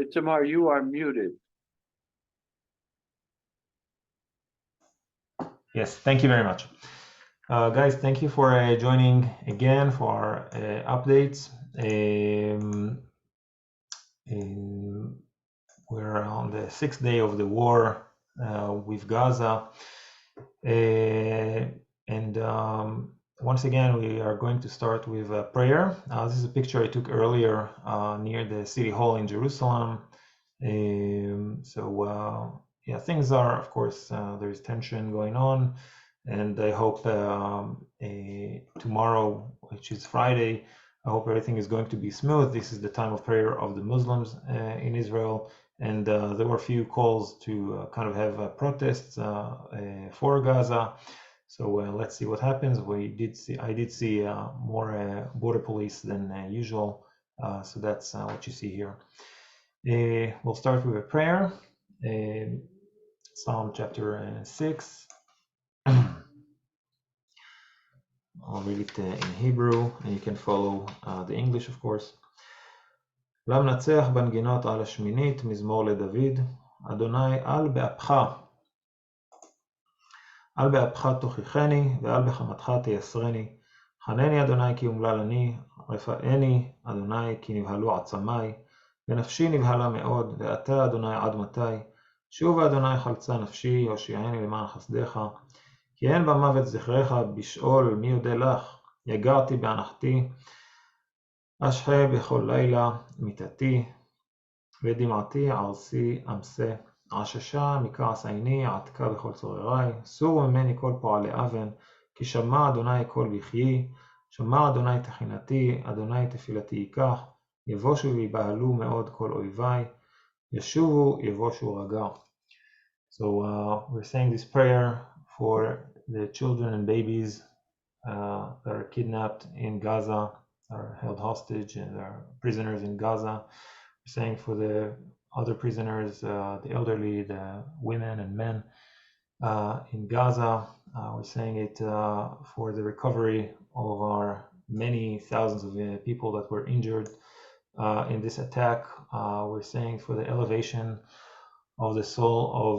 Itamar, you are muted. Yes, thank you very much. Guys, thank you for joining again for our updates. We're on the 6th day of the war with Gaza. Once again, we are going to start with a prayer. This is a picture I took earlier near the city hall in Jerusalem. Yeah, things are, of course, there's tension going on, and I hope tomorrow, which is Friday, I hope everything is going to be smooth. This is the time of prayer of the Muslims in Israel, and there were a few calls to kind of have protests for Gaza. So let's see what happens. I did see more border police than usual. So that's what you see here. We'll start with a prayer. Psalm chapter 6. I'll read it in Hebrew, and you can follow the English, of course. למנצח בנגינות על השמינית, מזמור לדוד. אדוני, אל באפך תוכיחני, ואל בחמתך תייסרני. חנני אדוני כי אומלל אני, רפאני אדוני כי נבהלו עצמי. ונפשי נבהלה מאוד, ואתה אדוני עד מתי? שוב אדוני חלצה נפשי, הושיעני למען חסדך. כי אין במוות זכרך, בשאול מי יודע לך? יגרתי באנחתי, אשחה בכל לילה מיתתי, ודמעתי ערסי אמסה. עששה מכעס עיני, עתקה בכל צורריי. סורו ממני כל פועלי אבן, כי שמע אדוני קול בחיי. שמע אדוני תחינתי, אדוני תפילתי ייקח. יבושו ויבהלו מאוד כל אויביי, ישובו יבושו רגע. So we're saying this prayer for the children and babies that are kidnapped in Gaza, are held hostage and are prisoners in Gaza. We're saying for the other prisoners, the elderly, the women and men in Gaza. We're saying it for the recovery of our many thousands of people that were injured in this attack. We're saying for the elevation of the soul of,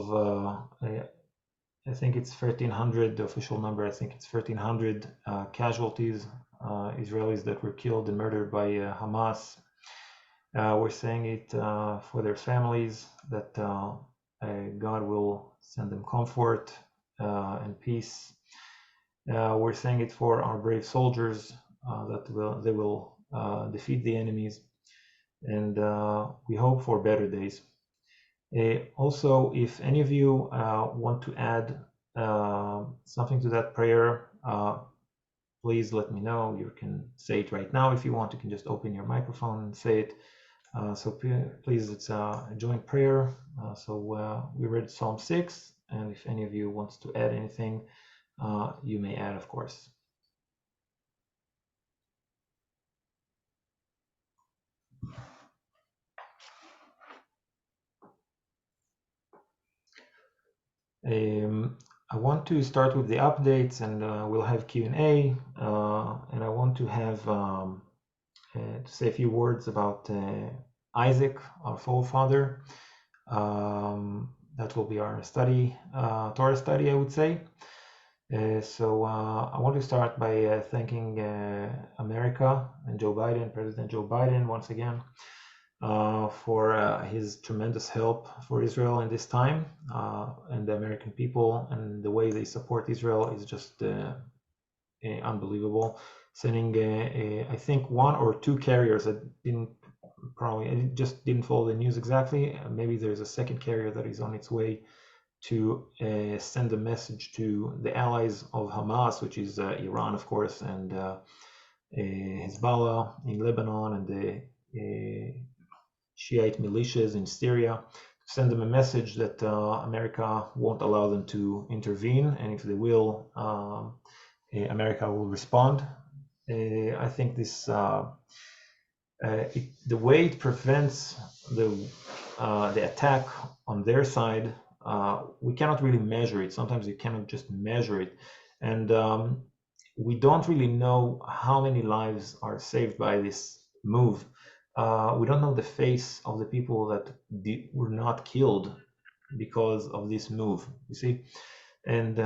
I think it's 1,300, the official number, I think it's 1,300 casualties, Israelis that were killed and murdered by Hamas. We're saying it for their families, that God will send them comfort and peace. We're saying it for our brave soldiers, that they will defeat the enemies, and we hope for better days. Also, if any of you want to add something to that prayer, please let me know. You can say it right now if you want. You can just open your microphone and say it. So please, it's a joint prayer. We read Psalm 6, and if any of you wants to add anything, you may add, of course. I want to start with the updates, and we'll have Q&A, and I want to have to say a few words about Isaac, our forefather. That will be our study, Torah study, I would say. I want to start by thanking America and Joe Biden, President Joe Biden, once again, for his tremendous help for Israel in this time, and the American people, and the way they support Israel is just unbelievable. Sending, I think, 1 or 2 carriers that I just didn't follow the news exactly. Maybe there's a second carrier that is on its way to send a message to the allies of Hamas, which is Iran, of course, and Hezbollah in Lebanon, and the Shiite militias in Syria, to send them a message that America won't allow them to intervene, and if they will, America will respond. I think this, the way it prevents the attack on their side, we cannot really measure it. Sometimes you cannot just measure it, and we don't really know how many lives are saved by this move. We don't know the face of the people that were not killed because of this move, you see. And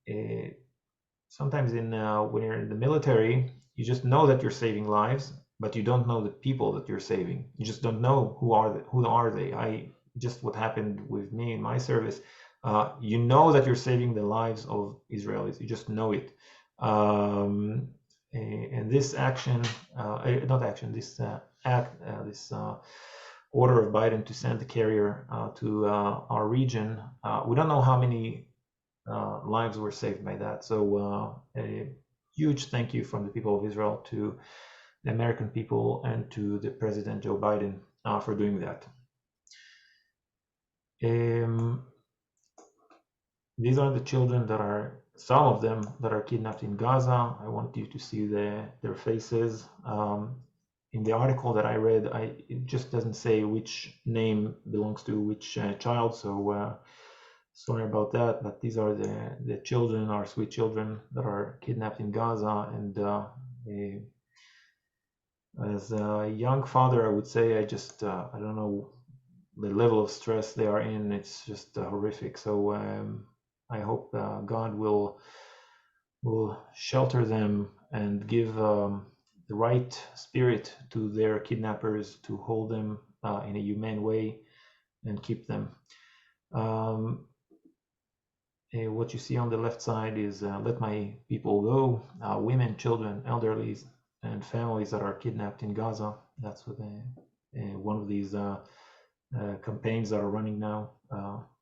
eh, sometimes when you're in the military, you just know that you're saving lives, but you don't know the people that you're saving. You just don't know who are they. Just what happened with me in my service. You know that you're saving the lives of Israelis. You just know it. And this action, not action, this this order of Biden to send the carrier to our region. We don't know how many lives were saved by that. So a huge thank you from the people of Israel to the American people and to the President Joe Biden for doing that. These are the children that are, some of them that are kidnapped in Gaza. I want you to see their faces. In the article that I read, it just doesn't say which name belongs to which child, so sorry about that, but these are the children, our sweet children that are kidnapped in Gaza. And as a young father, I would say I don't know the level of stress they are in. It's just horrific. So I hope God will shelter them and give the right spirit to their kidnappers to hold them in a humane way and keep them. What you see on the left side is let my people go, women, children, elderly, and families that are kidnapped in Gaza. That's what one of these campaigns that are running now.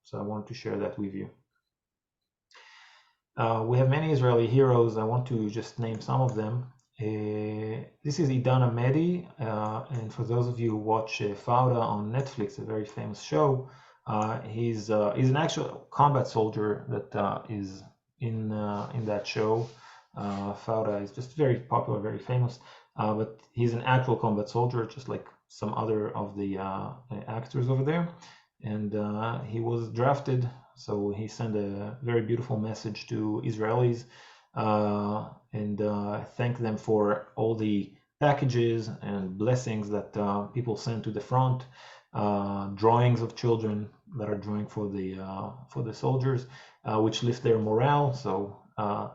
So I wanted to share that with you. We have many Israeli heroes. I want to just name some of them. This is Idan Amedi, and for those of you who watch Fauda on Netflix, a very famous show, he's an actual combat soldier that is in that show. Fauda is just very popular, very famous, but he's an actual combat soldier, just like some other of the actors over there. And he was drafted, so he sent a very beautiful message to Israelis and thank them for all the packages and blessings that people send to the front, drawings of children that are drawing for the soldiers, which lift their morale. So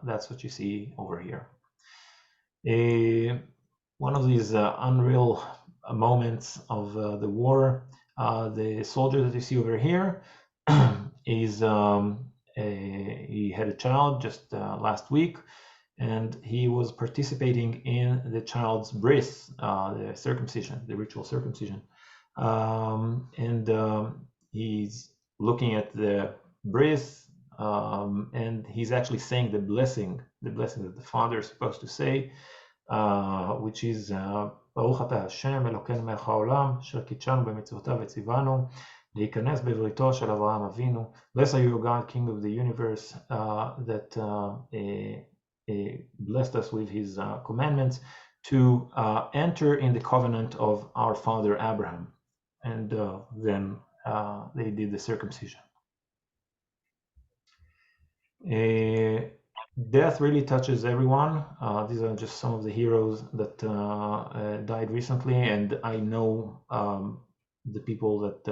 that's what you see over here. One of these unreal moments of the war. The soldier that you see over here is he had a child just last week, and he was participating in the child's bris, the circumcision, the ritual circumcision. He's looking at the bris, and he's actually saying the blessing that the father is supposed to say, which is ברוך אתה השם אלוקינו מלך העולם אשר קידשנו במצוותיו וציוונו להיכנס בבריתו של אברהם אבינו. Blessed are you, God, King of the universe, that blessed us with his commandments to enter in the covenant of our father Abraham. And then they did the circumcision. Death really touches everyone. These are just some of the heroes that died recently, and I know the people that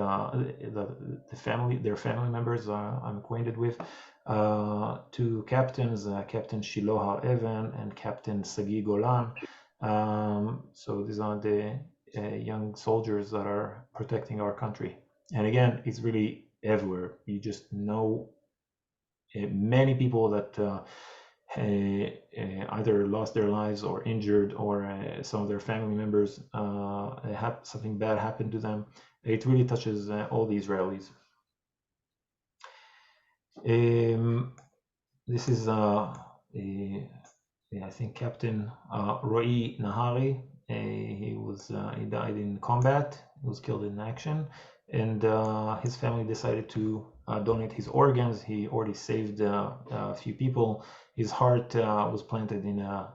their family members I'm acquainted with. Two captains, Captain Shiloh Har-Evan and Captain Sagi Golan. So these are the young soldiers that are protecting our country. And again, it's really everywhere. You just know many people that either lost their lives or injured, or some of their family members something bad happened to them. It really touches all the Israelis. This is I think Captain Roy Nahari. He died in combat. He was killed in action, and his family decided to donate his organs. He already saved a few people. His heart was planted in a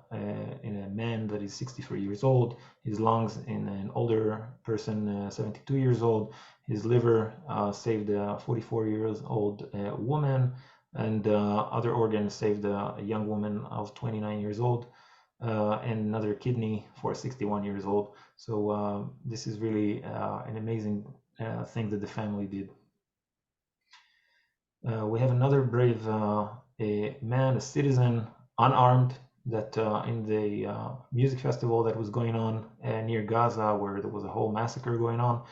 man that is 63 years old. His lungs in an older person, 72 years old. His liver saved a 44-year-old woman, and other organs saved a young woman of 29 years old. and another kidney for 61 years old. So this is really an amazing thing that the family did. We have another brave a man, a citizen, unarmed, that in the music festival that was going on near Gaza, where there was a whole massacre going on,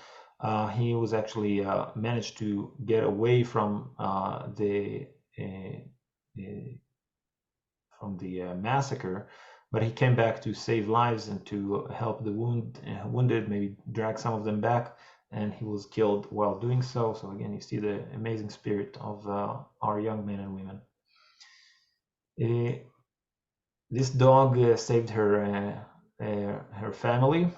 he was actually managed to get away from the massacre, but he came back to save lives and to help the wounded, maybe drag some of them back, and he was killed while doing so. So again, you see the amazing spirit of our young men and women. This dog saved her family.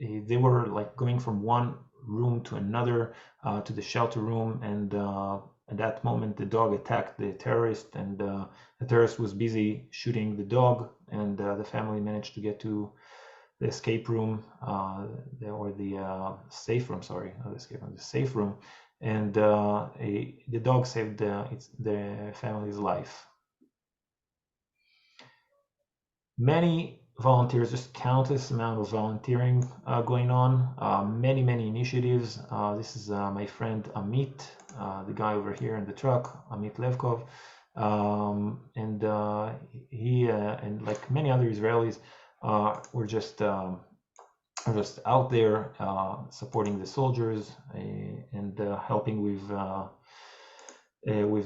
They were like going from one room to another to the shelter room, and at that moment the dog attacked the terrorist, and the terrorist was busy shooting the dog, and the family managed to get to the escape room or the safe room, sorry, not the escape room, the safe room, and the dog saved the family's life. Many volunteers, just countless amount of volunteering going on, many initiatives. This is my friend Amit, the guy over here in the truck, Amit Levkov, and he and like many other Israelis were just out there supporting the soldiers and helping with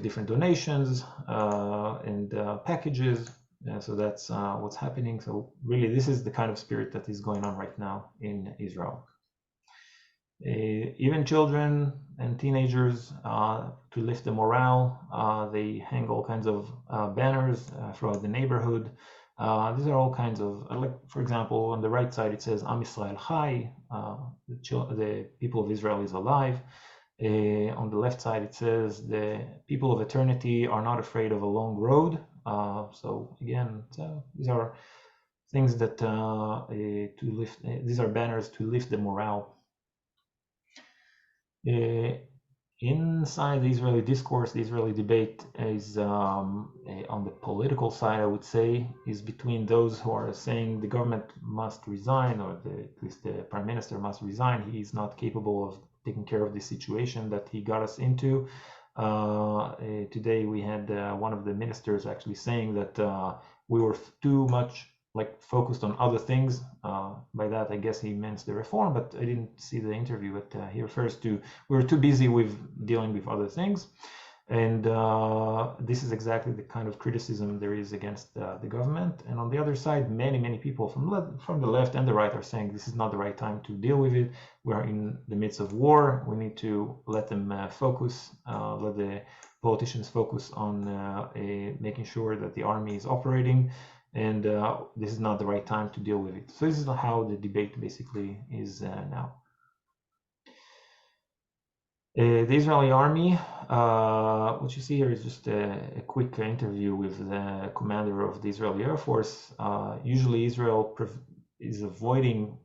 different donations and packages. So that's what's happening. So really, this is the kind of spirit that is going on right now in Israel. Even children and teenagers, to lift the morale, they hang all kinds of banners throughout the neighborhood. These are all kinds of, like, for example, on the right side it says Am Yisrael Chai, the people of Israel is alive. On the left side it says the people of eternity are not afraid of a long road. So again, these are things that to lift. These are banners to lift the morale. Inside the Israeli discourse, the Israeli debate is on the political side, I would say, is between those who are saying the government must resign, or at least the prime minister must resign. He is not capable of taking care of the situation that he got us into. Today we had one of the ministers actually saying that we were too much focused on other things. By that, I guess he meant the reform, but I didn't see the interview. But he refers to we were too busy with dealing with other things, and this is exactly the kind of criticism there is against the government. And on the other side, many people from the left and the right are saying this is not the right time to deal with it. We are in the midst of war. We need to let them focus, let the politicians focus on making sure that the army is operating. And this is not the right time to deal with it. So this is how the debate basically is now. The Israeli army, what you see here is just a quick interview with the commander of the Israeli Air Force. Usually Israel is avoiding,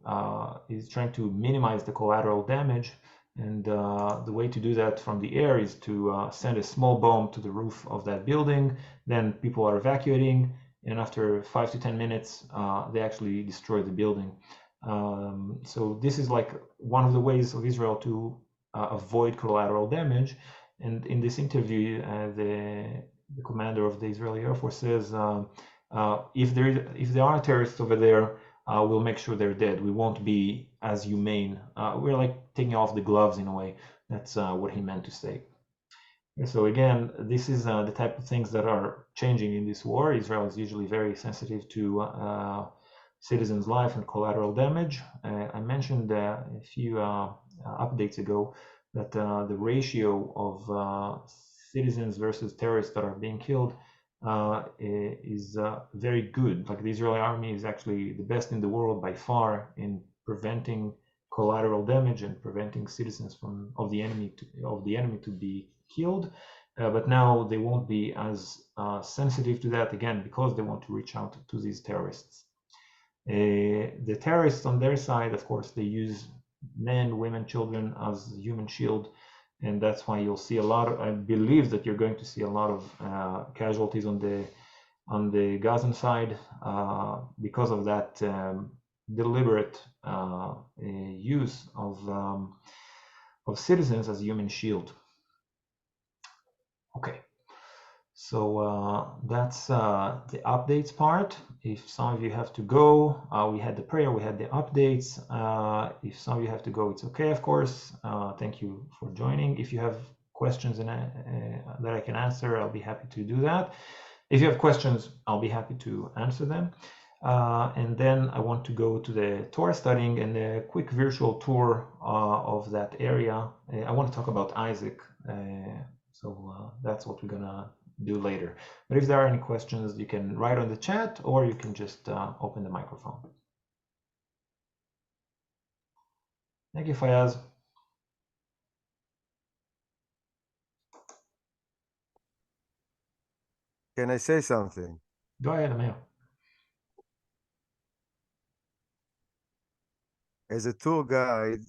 is trying to minimize the collateral damage. And the way to do that from the air is to send a small bomb to the roof of that building. Then people are evacuating, and after 5 to 10 minutes, they actually destroy the building. So this is like one of the ways of Israel to avoid collateral damage. And in this interview, the commander of the Israeli Air Force says, if there are terrorists over there, we'll make sure they're dead. We won't be as humane. We're like taking off the gloves in a way. That's what he meant to say. So again, this is the type of things that are changing in this war. Israel is usually very sensitive to citizens' life and collateral damage. I mentioned a few updates ago that the ratio of citizens versus terrorists that are being killed is very good. Like the Israeli army is actually the best in the world by far in preventing collateral damage and preventing citizens of the enemy to be killed. But now they won't be as sensitive to that, again, because they want to reach out to these terrorists. The terrorists on their side, of course, they use men, women, children as human shield, and that's why you'll see a lot of, I believe that you're going to see a lot of casualties on the on the Gazan side because of that deliberate use of citizens as human shield. Okay, so that's the updates part. If some of you have to go, we had the prayer, we had the updates. If some of you have to go, it's okay, of course. Thank you for joining. If you have questions that I can answer, I'll be happy to do that. If you have questions, I'll be happy to answer them. And then I want to go to the Torah studying and a quick virtual tour of that area. I want to talk about Isaac. So that's what we're gonna do later. But if there are any questions, you can write on the chat or you can just open the microphone. Thank you, Fayaz. Can I say something? Go ahead, Amir. As a tour guide,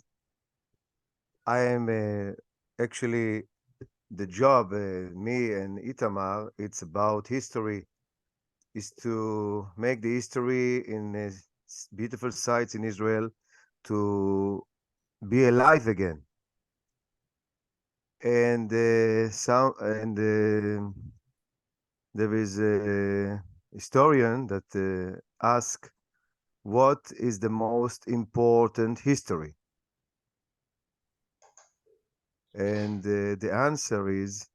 I am actually the job, me and Itamar, it's about history, is to make the history in beautiful sites in Israel to be alive again. And there is a historian that asks, what is the most important history? And the answer is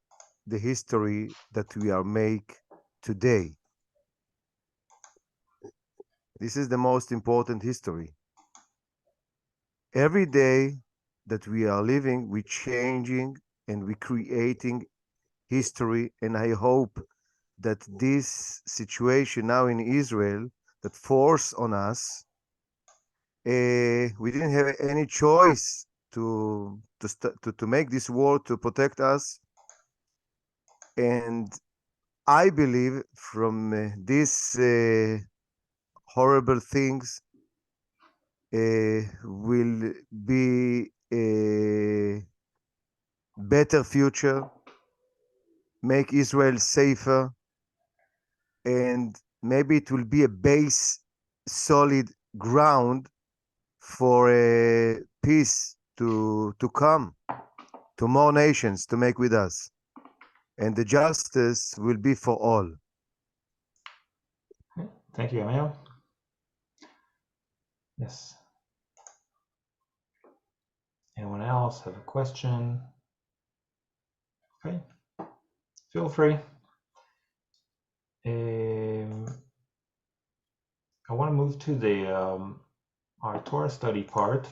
the history that we are make today. This is the most important history. Every day that we are living, we're changing and we're creating history. And I hope that this situation now in Israel that force on us, we didn't have any choice to make this war to protect us. And I believe from these horrible things will be a better future, make Israel safer, and maybe it will be a base, solid ground for a peace to come, to more nations to make with us. And the justice will be for all. Thank you, Amir. Yes. Anyone else have a question? Okay, feel free. I want to move to the our Torah study part.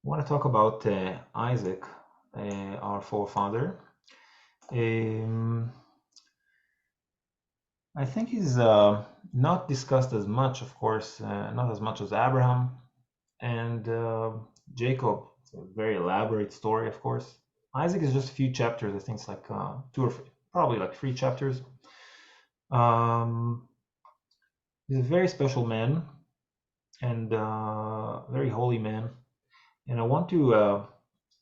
I want to talk about Isaac, our forefather. I think he's not discussed as much, of course, not as much as Abraham and Jacob. It's a very elaborate story, of course. Isaac is just a few chapters. I think it's like probably like 3 chapters. He's a very special man and very holy man. And I want to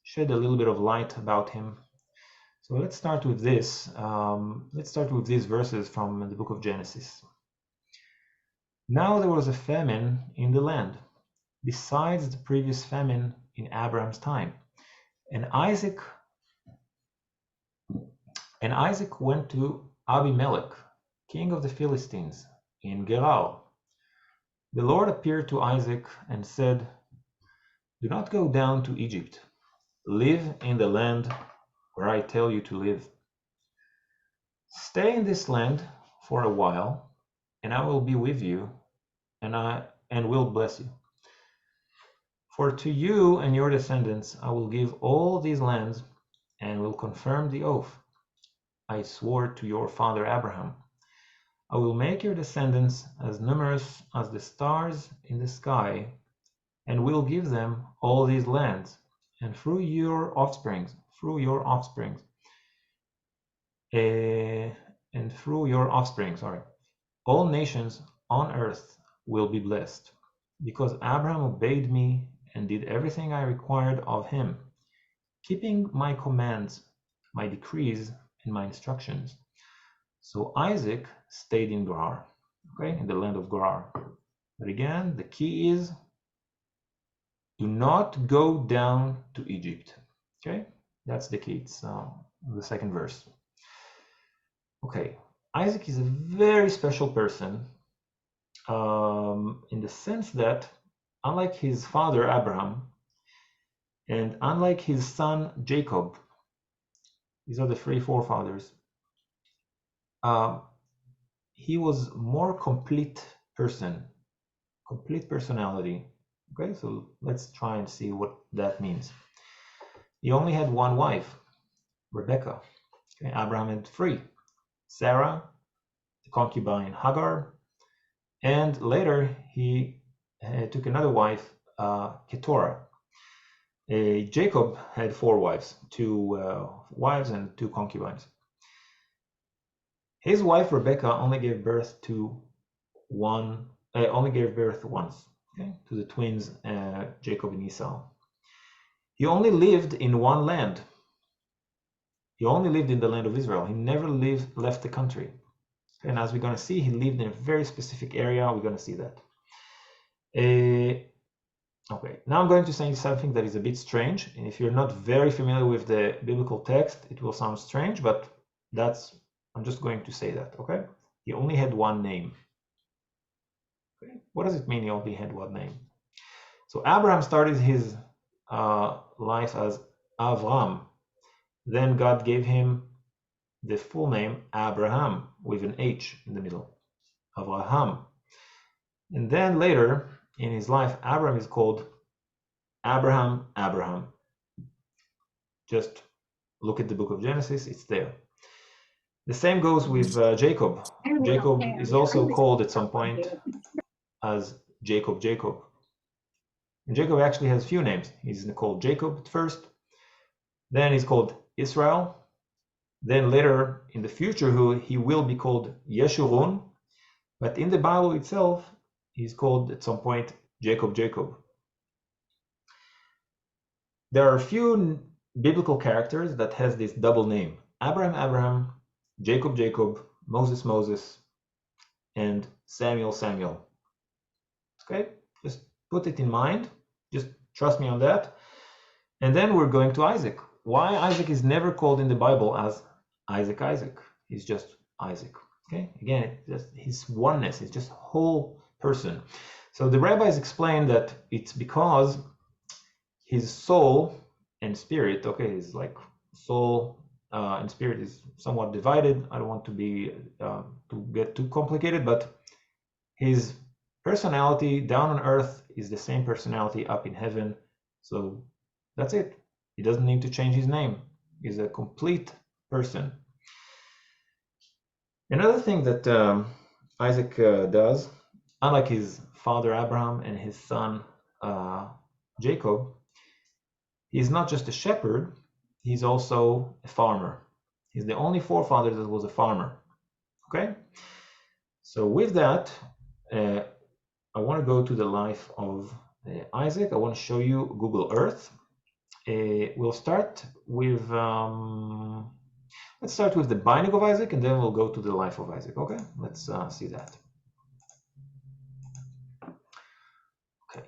shed a little bit of light about him. So let's start with this. Let's start with these verses from the book of Genesis. Now there was a famine in the land, besides the previous famine in Abraham's time. And Isaac went to Abimelech, king of the Philistines, in Gerar. The Lord appeared to Isaac and said, "Do not go down to Egypt. Live in the land where I tell you to live. Stay in this land for a while, and I will be with you, and will bless you. For to you and your descendants I will give all these lands, and will confirm the oath I swore to your father Abraham. I will make your descendants as numerous as the stars in the sky, and will give them all these lands, and through your offspring, all nations on earth will be blessed, because Abraham obeyed me and did everything I required of him, keeping my commands my decrees and my instructions. So Isaac stayed in Gerar, okay, in the land of Gerar. But again, the key is do not go down to Egypt. Okay, that's the key. It's the second verse. Okay, Isaac is a very special person in the sense that, unlike his father Abraham and unlike his son Jacob, these are the three forefathers, he was more complete person, complete personality. Okay, so let's try and see what that means. He only had one wife, Rebecca. Okay, Abraham had three: Sarah, the concubine Hagar, and later he took another wife, Keturah. Jacob had four wives, two wives and two concubines. His wife Rebecca only gave birth to once, okay, to the twins Jacob and Esau. He only lived in one land. He only lived in the land of Israel. He never left the country. And as we're going to see, he lived in a very specific area. We're going to see that. Okay, now I'm going to say something that is a bit strange. And if you're not very familiar with the biblical text, it will sound strange, but I'm just going to say that, okay? He only had one name. Okay, what does it mean he only had one name? So Abraham started his life as Avram. Then God gave him the full name Abraham with an H in the middle, Avraham. And then later in his life, Abraham is called Abraham. Just look at the book of Genesis, it's there. The same goes with Jacob. Jacob is also called at some point as Jacob. And Jacob actually has few names. He's called Jacob at first, then he's called Israel, then later in the future he will be called Yeshurun, but in the Bible itself he's called at some point Jacob. There are a few biblical characters that has this double name: Abraham, Jacob, Moses, and Samuel. Okay, just put it in mind, just trust me on that. And then we're going to Isaac. Why Isaac is never called in the Bible as Isaac? He's just Isaac. Okay, again, it's just his oneness, it's just whole person. So the rabbis explain that it's because his soul and spirit, okay, his like soul and spirit is somewhat divided. I don't want to be to get too complicated, but his personality down on earth is the same personality up in heaven. So that's it. He doesn't need to change his name. He's a complete person. Another thing that Isaac does, unlike his father Abraham and his son Jacob, he's not just a shepherd, he's also a farmer. He's the only forefather that was a farmer. Okay? So with that, I want to go to the life of Isaac. I want to show you Google Earth. We'll start with let's start with the binding of Isaac, and then we'll go to the life of Isaac. Okay, let's see that. Okay.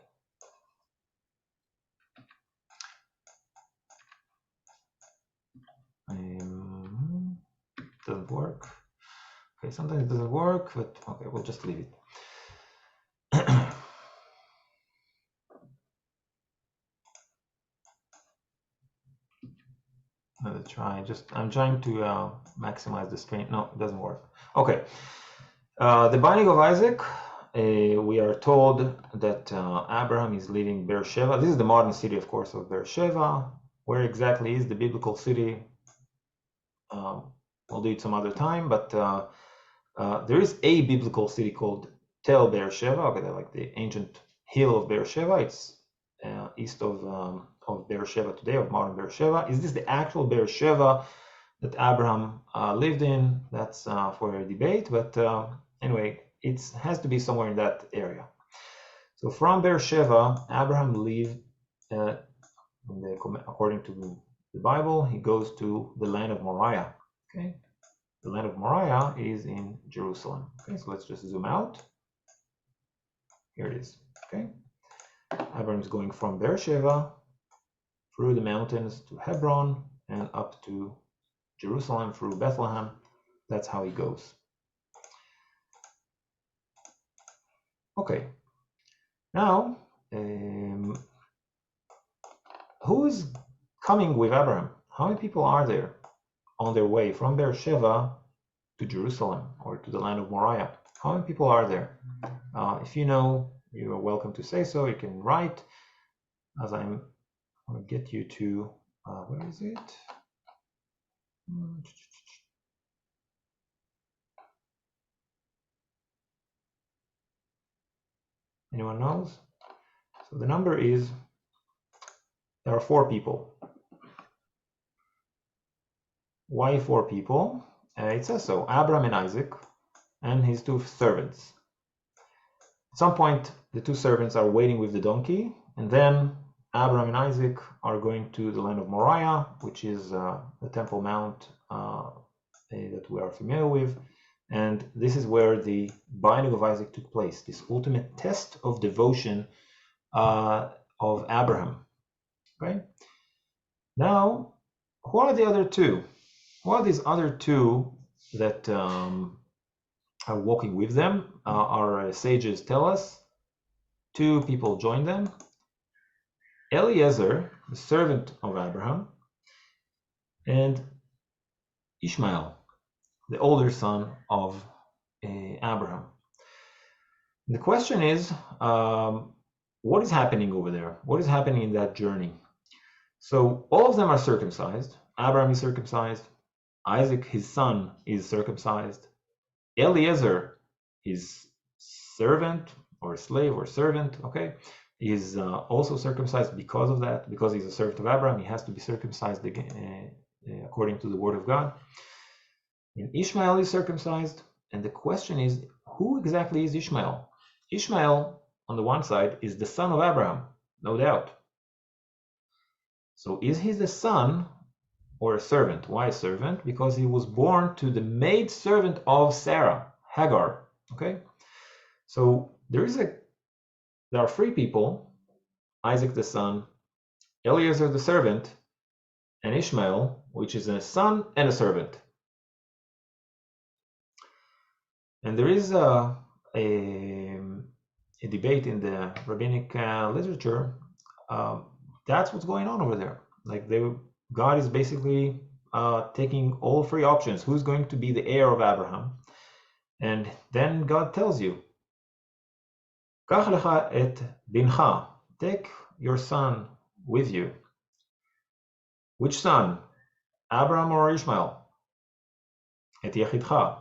Doesn't work. Okay, sometimes it doesn't work, but okay, we'll just leave it. Let's try. I'm trying to maximize the screen. No, it doesn't work. Okay. The binding of Isaac. We are told that Abraham is leaving Beersheba. This is the modern city, of course, of Beersheba. Where exactly is the biblical city? We'll do it some other time. But there is a biblical city called Tel Beersheba. Okay, like the ancient hill of Beersheba. It's east of Beersheba today, of modern Beersheba. Is this the actual Beersheba that Abraham lived in? That's for a debate, but anyway, it has to be somewhere in that area. So from Beersheba, Abraham lived, according to the Bible, he goes to the land of Moriah. Okay, the land of Moriah is in Jerusalem. Okay, so let's just zoom out. Here it is. Okay, Abram is going from Beersheba through the mountains to Hebron and up to Jerusalem through Bethlehem. That's how he goes. Okay, now who is coming with Abraham? How many people are there on their way from Beersheba to Jerusalem or to the land of Moriah? How many people are there? If you know, you are welcome to say so. You can write, as I'm going to get you to, where is it? Anyone knows? So the number is, there are 4 people. Why 4 people? It says so, Abraham and Isaac and his 2 servants. At some point, the 2 servants are waiting with the donkey, and then Abraham and Isaac are going to the land of Moriah, which is the Temple Mount that we are familiar with. And this is where the binding of Isaac took place, this ultimate test of devotion of Abraham. Okay? Now, who are the other 2? Who are these other 2 that are walking with them? Our sages tell us 2 people join them. Eliezer, the servant of Abraham, and Ishmael, the older son of Abraham. The question is, what is happening over there? What is happening in that journey? So all of them are circumcised. Abraham is circumcised. Isaac, his son, is circumcised. Eliezer, his servant or slave or servant, okay, is also circumcised because of that, because he's a servant of Abraham. He has to be circumcised again, according to the word of God. And Ishmael is circumcised. And the question is, who exactly is Ishmael? Ishmael, on the one side, is the son of Abraham, no doubt. So is he the son or a servant? Why a servant? Because he was born to the maid servant of Sarah, Hagar. Okay, so there are 3 people: Isaac the son, Eliezer the servant, and Ishmael, which is a son and a servant. And there is a debate in the rabbinic literature. That's what's going on over there. Like God is basically taking all 3 options. Who's going to be the heir of Abraham? And then God tells you, Kach lecha et bincha, take your son with you. Which son? Abraham or Ishmael? Et yechidcha,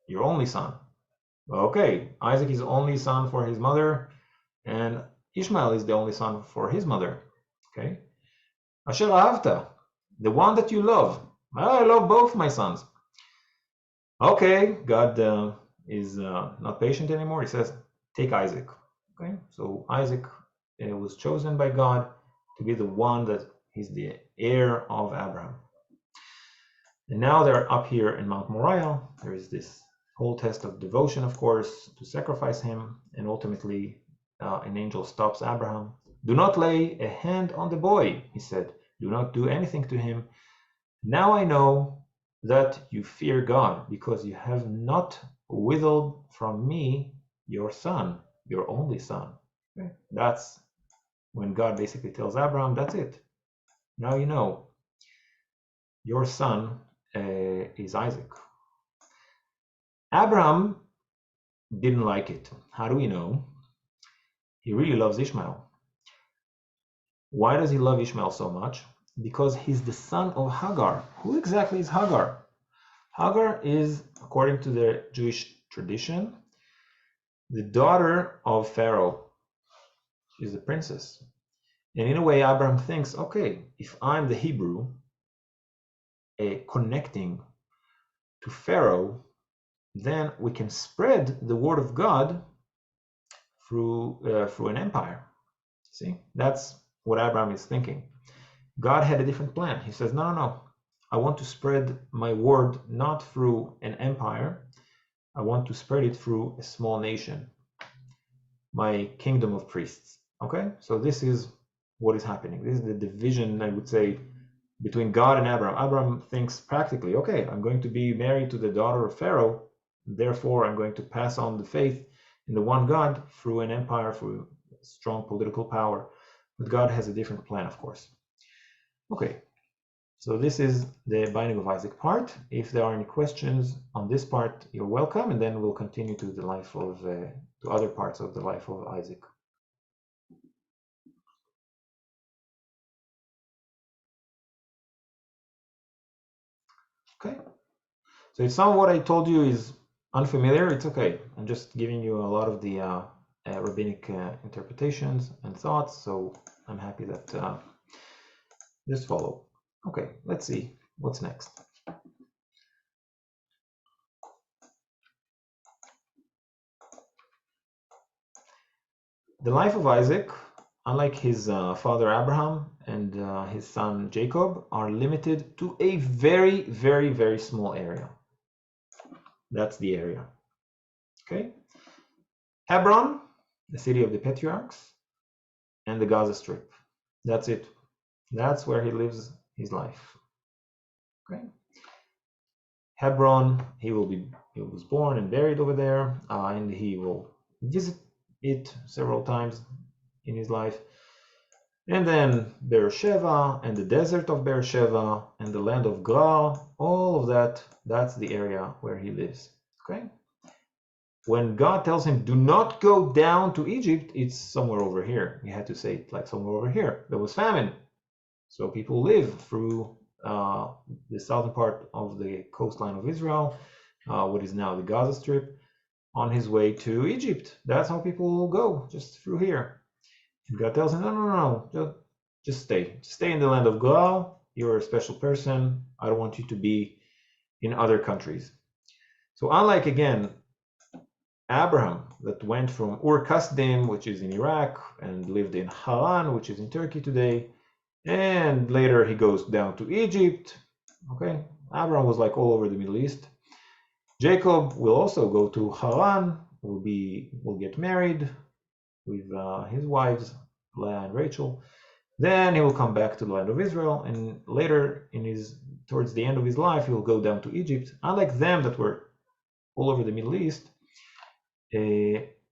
your only son. Okay, Isaac is the only son for his mother, and Ishmael is the only son for his mother. Okay, Asher ahavta, the one that you love. I love both my sons. Okay, God is not patient anymore. He says, take Isaac. Okay, so Isaac was chosen by God to be the one that he's the heir of Abraham. And now they're up here in Mount Moriah. There is this whole test of devotion, of course, to sacrifice him. And ultimately, an angel stops Abraham. Do not lay a hand on the boy, he said. Do not do anything to him. Now I know that you fear God, because you have not withheld from me your son, your only son. Okay? That's when God basically tells Abraham, that's it. Now you know. Your son is Isaac. Abraham didn't like it. How do we know? He really loves Ishmael. Why does he love Ishmael so much? Because he's the son of Hagar. Who exactly is Hagar? Hagar is, according to the Jewish tradition, the daughter of Pharaoh. She's a princess. And in a way, Abraham thinks, okay, if I'm the Hebrew connecting to Pharaoh, then we can spread the word of God through an empire. See, that's what Abraham is thinking. God had a different plan. He says, no, no, no. I want to spread my word not through an empire. I want to spread it through a small nation, my kingdom of priests. Okay, so this is what is happening. This is the division, I would say, between God and Abraham. Abraham thinks practically, okay, I'm going to be married to the daughter of Pharaoh, therefore I'm going to pass on the faith in the one God through an empire, through strong political power. But God has a different plan, of course. Okay, so this is the binding of Isaac part. If there are any questions on this part, you're welcome, and then we'll continue to the life of to other parts of the life of Isaac. Okay, so if some of what I told you is unfamiliar, it's okay. I'm just giving you a lot of the rabbinic interpretations and thoughts, so I'm happy that this follow. Okay, let's see what's next. The life of Isaac, unlike his father Abraham and his son Jacob, are limited to a very, very, very small area. That's the area. Okay. Hebron, the city of the patriarchs, and the Gaza Strip. That's it. That's where he lives his life. Okay. Hebron, he was born and buried over there, and he will visit it several times in his life. And then Beersheba and the desert of Beersheba and the land of Gerar, all of that, that's the area where he lives. Okay. When God tells him, do not go down to Egypt, it's somewhere over here. You had to say it like somewhere over here. There was famine. So people live through the southern part of the coastline of Israel, what is now the Gaza Strip, on his way to Egypt. That's how people go, just through here. And God tells him, no, no, no, just stay. Just stay in the land of God. You're a special person. I don't want you to be in other countries. So unlike, again, Abraham, that went from Ur Kasdim, which is in Iraq, and lived in Haran, which is in Turkey today, and later he goes down to Egypt. Okay, Abraham was like all over the Middle East. Jacob will also go to Haran, will get married with his wives, Leah and Rachel. Then he will come back to the land of Israel, and later, towards the end of his life, he will go down to Egypt. Unlike them that were all over the Middle East,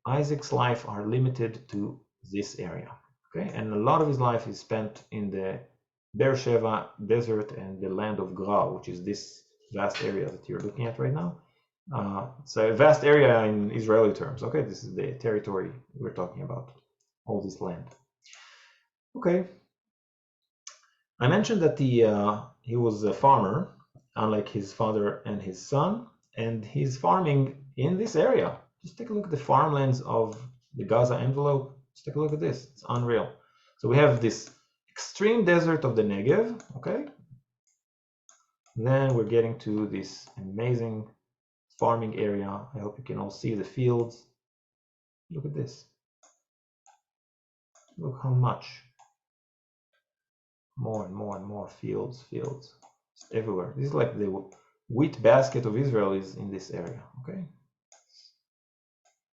Isaac's life are limited to this area. Okay, and a lot of his life is spent in the Beersheba desert and the land of Gerar, which is this vast area that you're looking at right now. It's a vast area in Israeli terms. Okay, this is the territory we're talking about, all this land. Okay, I mentioned that he was a farmer, unlike his father and his son, and he's farming in this area. Just take a look at the farmlands of the Gaza envelope. Just take a look at this. It's unreal. So we have this extreme desert of the Negev, okay? Then we're getting to this amazing farming area. I hope you can all see the fields. Look at this. Look how much. More and more and more fields. It's everywhere. This is like the wheat basket of Israel is in this area, okay?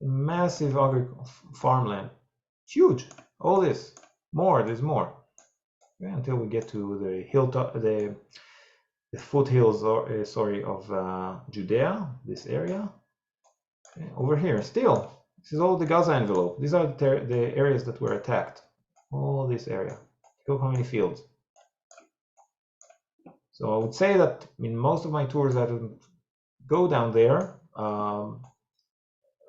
Massive farmland. Huge. All this. More, there's more. Okay, until we get to the hilltop, the foothills, of Judea, this area. Okay, over here, still, this is all the Gaza envelope. These are the areas that were attacked. All this area. Look how many fields. So I would say that in most of my tours, I don't go down there,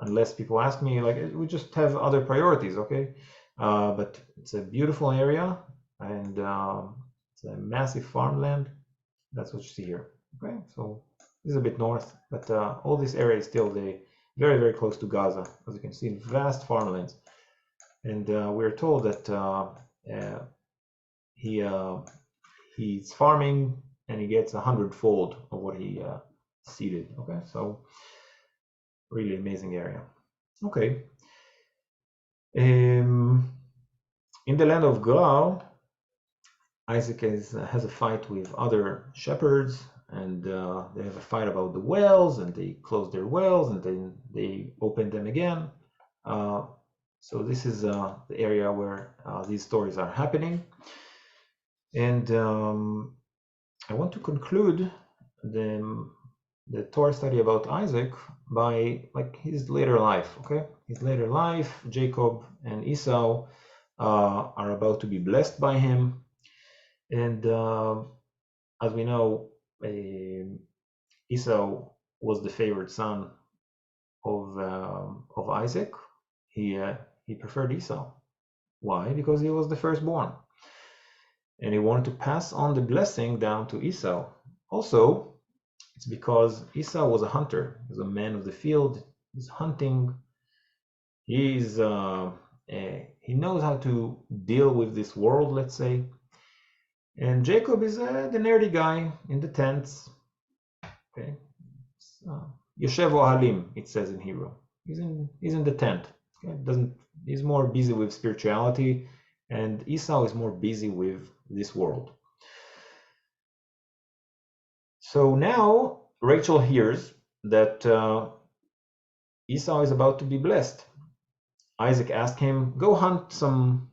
unless people ask me. Like, we just have other priorities, okay? But it's a beautiful area, and it's a massive farmland. That's what you see here. Okay, so this is a bit north, but all this area is still very, very close to Gaza, as you can see, vast farmlands. And we're told that he's farming and he gets 100-fold of what he seeded. Okay, so really amazing area. Okay. In the land of Gerar, Isaac has a fight with other shepherds, and they have a fight about the wells, and they close their wells, and then they open them again. So this is the area where these stories are happening. And I want to conclude the Torah study about Isaac by like his later life. Okay, his later life, Jacob and Esau are about to be blessed by him, and as we know, Esau was the favorite son of Isaac. He preferred Esau. Why? Because he was the firstborn, and he wanted to pass on the blessing down to Esau. Also, it's because Esau was a hunter. He was a man of the field. He's hunting. He knows how to deal with this world, let's say. And Jacob is the nerdy guy in the tents. Okay, Yoshev Ohalim, it says in Hebrew. He's in the tent. Okay? He's more busy with spirituality, and Esau is more busy with this world. So now Rachel hears that Esau is about to be blessed. Isaac asked him, "Go hunt some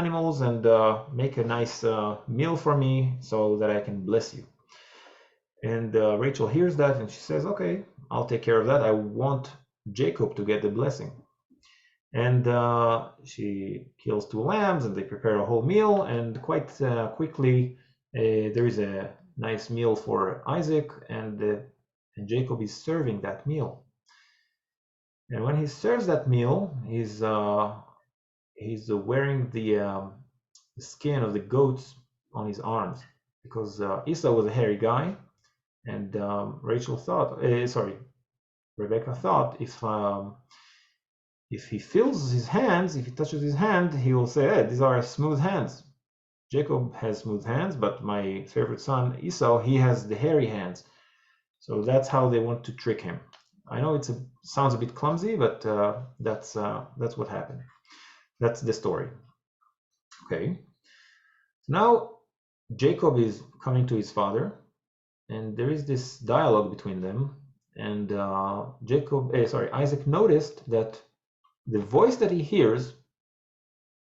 animals and make a nice meal for me so that I can bless you." And Rachel hears that and she says, "Okay, I'll take care of that. I want Jacob to get the blessing." And she kills 2 lambs and they prepare a whole meal, and quite quickly there is a nice meal for Isaac, and Jacob is serving that meal. And when he serves that meal, he's wearing the skin of the goats on his arms, because Esau was a hairy guy, and Rebecca thought if he feels his hands, if he touches his hand, he will say, "Hey, these are smooth hands." Jacob has smooth hands, but my favorite son Esau, he has the hairy hands. So that's how they want to trick him. I know sounds a bit clumsy, but that's what happened. That's the story. Okay. Now Jacob is coming to his father, and there is this dialogue between them. And Isaac noticed that the voice that he hears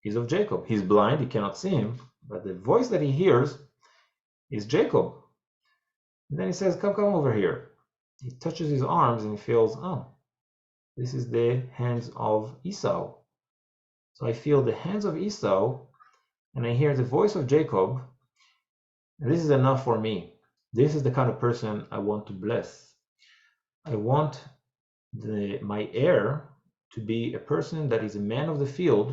is of Jacob. He's blind, he cannot see him, but the voice that he hears is Jacob. And then he says, come over here. He touches his arms and he feels, oh, this is the hands of Esau. So I feel the hands of Esau, and I hear the voice of Jacob, and this is enough for me. This is the kind of person I want to bless. I want my heir to be a person that is a man of the field,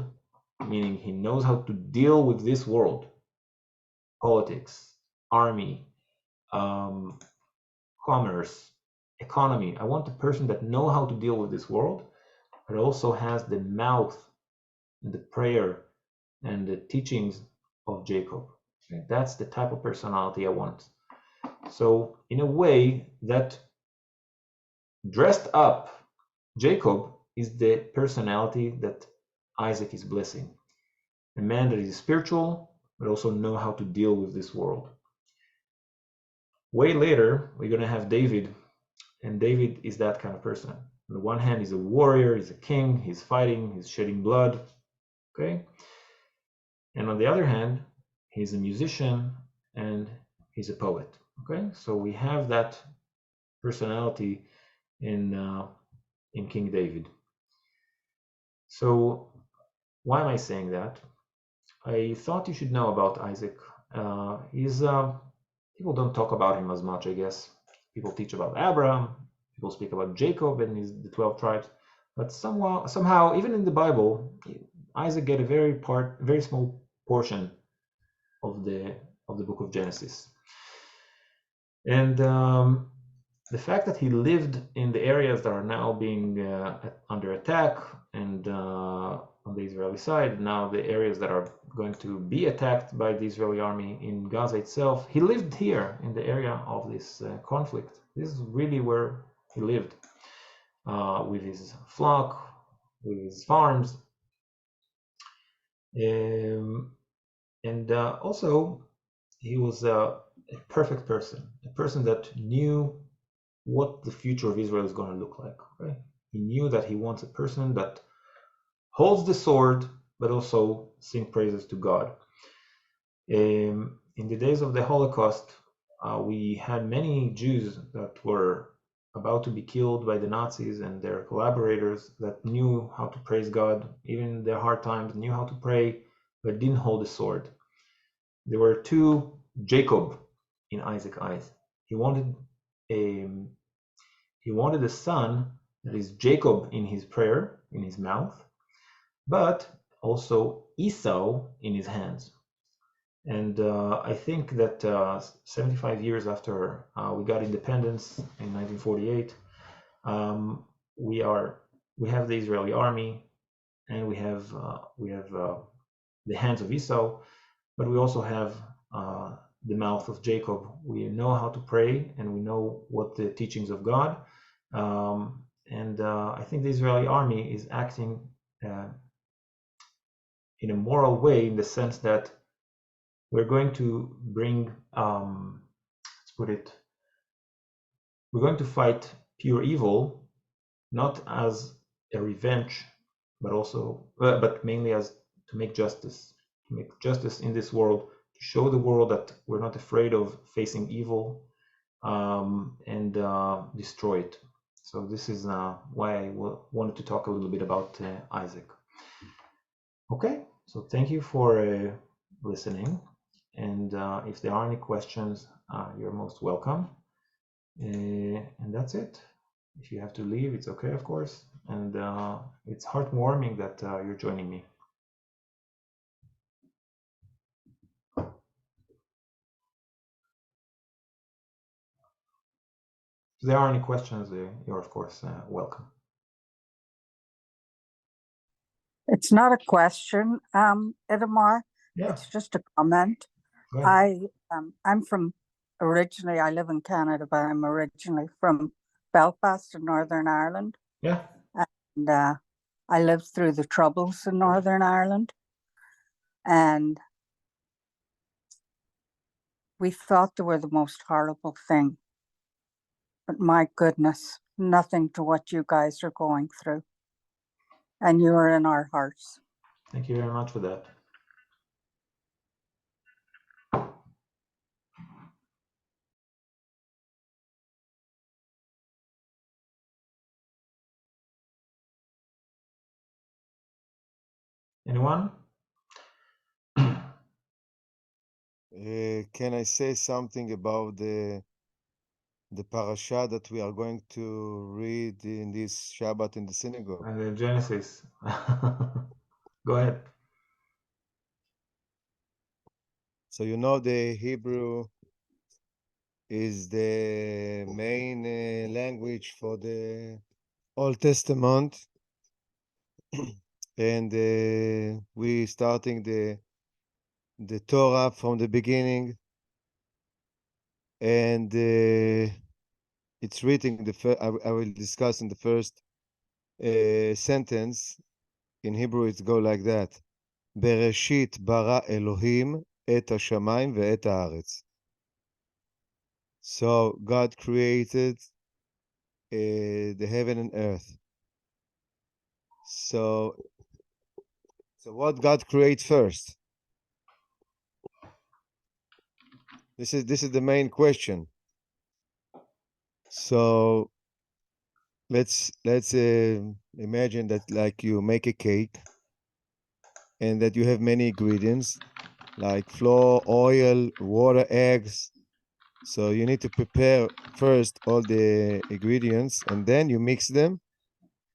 meaning he knows how to deal with this world, politics, army, commerce, economy. I want a person that knows how to deal with this world, but also has the mouth and the prayer and the teachings of Jacob. Okay? That's the type of personality I want. So in a way, that dressed up Jacob is the personality that Isaac is blessing. A man that is spiritual, but also know how to deal with this world. Way later, we're going to have David, and David is that kind of person. On the one hand, he's a warrior, he's a king, he's fighting, he's shedding blood, okay? And on the other hand, he's a musician and he's a poet, okay? So we have that personality in King David. So why am I saying that? I thought you should know about Isaac. People don't talk about him as much, I guess. People teach about Abraham, people speak about Jacob and the 12 tribes, but somehow, even in the Bible, Isaac get a very small portion of the book of Genesis. And the fact that he lived in the areas that are now being under attack, and on the Israeli side, now the areas that are going to be attacked by the Israeli army in Gaza itself, he lived here in the area of this conflict. This is really where he lived, with his flock, with his farms. And also, he was a perfect person, a person that knew what the future of Israel is going to look like. Okay? He knew that he wants a person that holds the sword, but also sing praises to God. In the days of the Holocaust, we had many Jews that were about to be killed by the Nazis and their collaborators that knew how to praise God, even in their hard times, knew how to pray, but didn't hold a sword. There were two Jacob in Isaac's eyes. He wanted a son that is Jacob in his prayer, in his mouth, but also Esau in his hands. And I think that 75 years after we got independence in 1948, we have the Israeli army, and we have the hands of Esau, but we also have the mouth of Jacob. We know how to pray, and we know what the teachings of God. And I think the Israeli army is acting in a moral way, in the sense that we're going to bring, let's put it, we're going to fight pure evil, not as a revenge, but also, but mainly as to make justice in this world, to show the world that we're not afraid of facing evil, and destroy it. So this is why I wanted to talk a little bit about Isaac. Okay, so thank you for listening. And if there are any questions, you're most welcome. And that's it. If you have to leave, it's okay, of course. And it's heartwarming that you're joining me. If there are any questions, you're, of course, welcome. It's not a question, Itamar. Yeah. It's just a comment. Go ahead. I'm from originally, I live in Canada, but I'm originally from Belfast in Northern Ireland. Yeah. And I lived through the Troubles in Northern Ireland. And we thought they were the most horrible thing. But my goodness, nothing to what you guys are going through. And you are in our hearts. Thank you very much for that. Anyone? Can I say something about the parasha that we are going to read in this Shabbat in the synagogue? And the Genesis. Go ahead. So you know the Hebrew is the main language for the Old Testament, and we starting the Torah from the beginning, and it's written I will discuss in the first sentence. In Hebrew it go like that: Bereshit bara Elohim et hashamayim ve'et haaretz. So God created the heaven and earth. So what God create first? This is the main question. So let's imagine that, like, you make a cake and that you have many ingredients like flour, oil, water, eggs. So you need to prepare first all the ingredients, and then you mix them,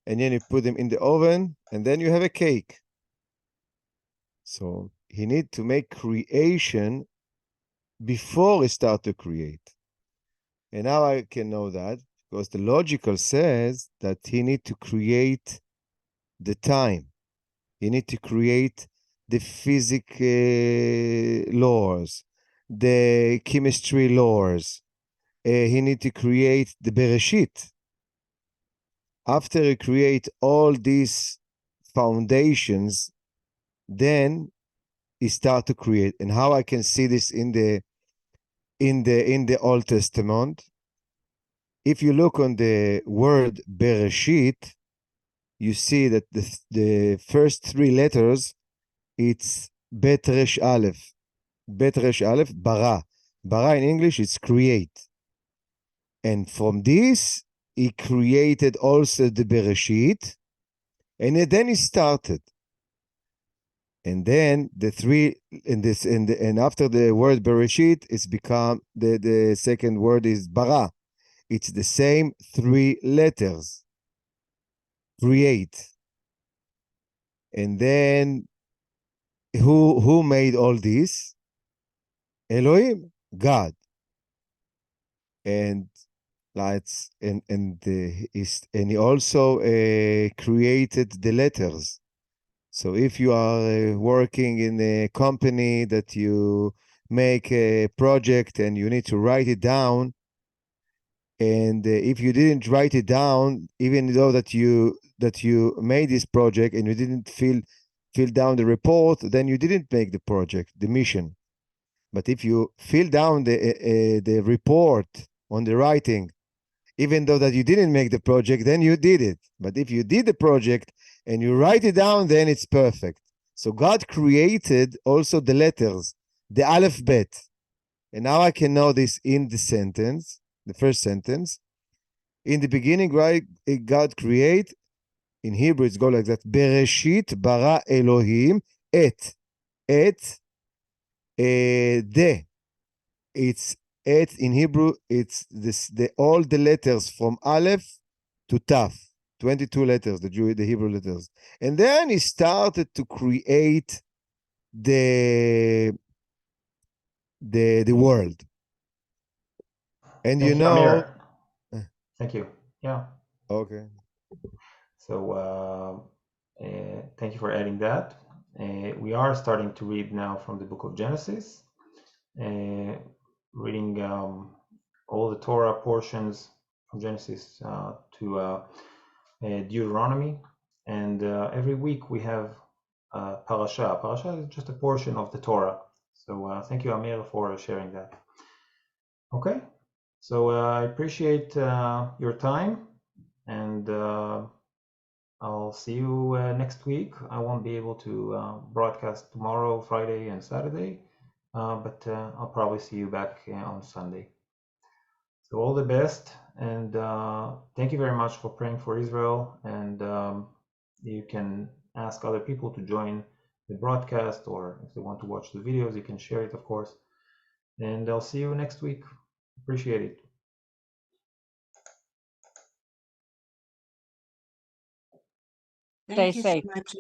and then you put them in the oven, and then you have a cake. So he need to make creation before he start to create. And now I can know that because the logical says that he need to create the time. He need to create the physics laws, the chemistry laws. He need to create the Bereshit. After he create all these foundations, then he start to create. And how I can see this in the Old Testament, if you look on the word Bereshit, you see that the first three letters, it's Bet Resh Aleph. Bet Resh Aleph, bara. Bara in English is create. And from this, he created also the Bereshit, and then he started. And then the three, and after the word Bereshit, it's become, the second word is bara. It's the same three letters. Create. And then who made all this? Elohim, God. And and he also created the letters. So if you are working in a company that you make a project and you need to write it down, and if you didn't write it down, even though that you made this project and you didn't fill down the report, then you didn't make the project, the mission. But if you fill down the report on the writing, even though that you didn't make the project, then you did it. But if you did the project and you write it down, then it's perfect. So God created also the letters, the Aleph Bet. And now I can know this in the sentence, the first sentence. In the beginning, right, God create. In Hebrew, it's go like that. Bereshit bara Elohim et. De. It's et in Hebrew. It's all the letters from Aleph to Taf. 22 letters, the Hebrew letters. And then he started to create the world. And Thank you you, know, Amir. Thank you. Yeah. okay. So thank you for adding that. We are starting to read now from the book of Genesis, reading all the Torah portions from Genesis to Deuteronomy, and every week we have parasha. Parasha is just a portion of the Torah. So thank you, Amir, for sharing that. Okay, so I appreciate your time, and I'll see you next week. I won't be able to broadcast tomorrow, Friday, and Saturday, but I'll probably see you back on Sunday. So all the best, and thank you very much for praying for Israel. And you can ask other people to join the broadcast, or if they want to watch the videos, you can share it, of course. And I'll see you next week. Appreciate it. Stay Thank you so safe. much.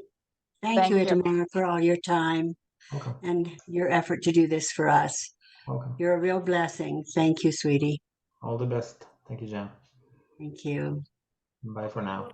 Thank you, Itamar, for all your time Okay. and your effort to do this for us. Okay. You're a real blessing. Thank you, sweetie. All the best. Thank you, Jan. Thank you. Bye for now.